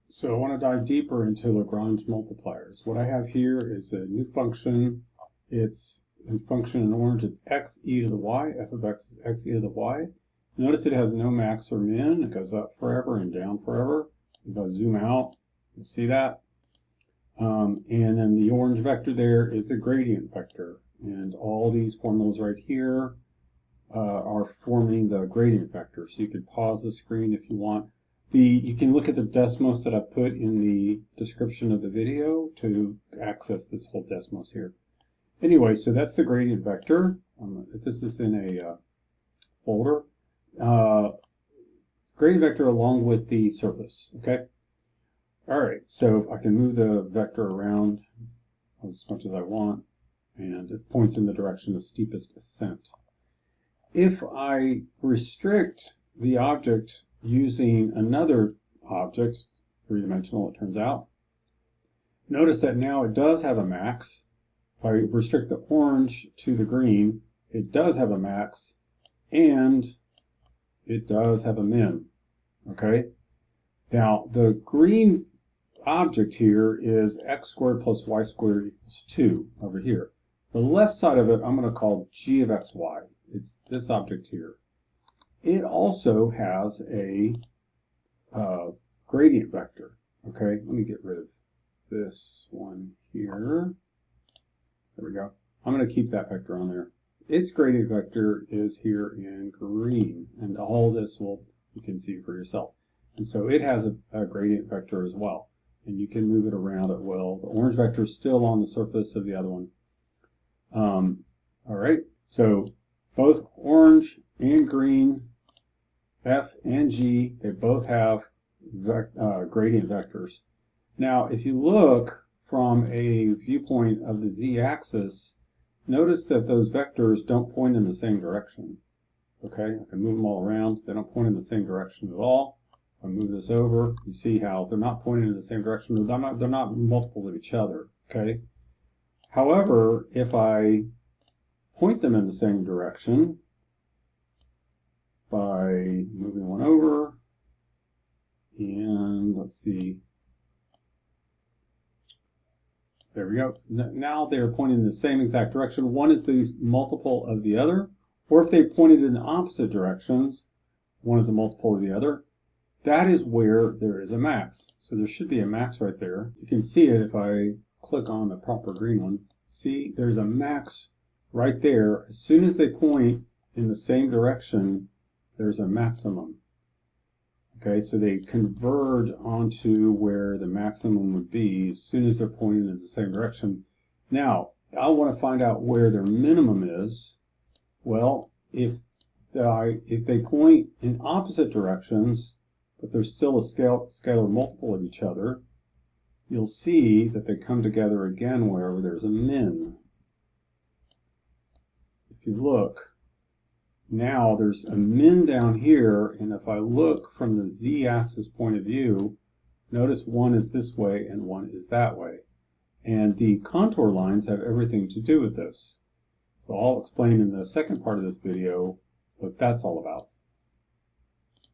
So I want to dive deeper into Lagrange multipliers. What I have here is a new function. It's a function in orange. It's x e to the y. F of x is x e to the y. Notice it has no max or min. It goes up forever and down forever. If I zoom out, you see that. And then the orange vector there is the gradient vector. And all these formulas right here are forming the gradient vector. So you could pause the screen if you want. You can look at the Desmos that I've put in the description of the video to access this whole Desmos here. Anyway, so that's the gradient vector. This is in a folder. Gradient vector along with the surface, okay? All right, so I can move the vector around as much as I want, and it points in the direction of steepest ascent. If I restrict the object using another object, three-dimensional it turns out, notice that now it does have a max. If I restrict the orange to the green, it does have a max, and it does have a min, okay? Now, the green object here is x squared plus y squared equals 2 over here. The left side of it I'm going to call g of xy. It's this object here. It also has a gradient vector. Okay, let me get rid of this one here. There we go. I'm going to keep that vector on there. Its gradient vector is here in green, and all this you can see for yourself. And so it has a gradient vector as well, and you can move it around at will. The orange vector is still on the surface of the other one. All right, so both orange and green, F and G, they both have gradient vectors. Now, if you look from a viewpoint of the z-axis, notice that those vectors don't point in the same direction. Okay, I can move them all around. They don't point in the same direction at all. If I move this over, you see how they're not pointing in the same direction. They're not multiples of each other. Okay. However, if I point them in the same direction by moving one over, and let's see, there we go. Now they're pointing in the same exact direction. One is the multiple of the other, or if they pointed in opposite directions, one is a multiple of the other. That is where there is a max. So there should be a max right there. You can see it if I click on the proper green one. See, there's a max right there. As soon as they point in the same direction, there's a maximum. Okay, so they converge onto where the maximum would be as soon as they're pointing in the same direction. Now, I want to find out where their minimum is. Well, if they point in opposite directions, but there's still a scalar multiple of each other, you'll see that they come together again wherever there's a min. If you look, now there's a min down here, and if I look from the z-axis point of view, notice one is this way and one is that way. And the contour lines have everything to do with this. So I'll explain in the second part of this video what that's all about.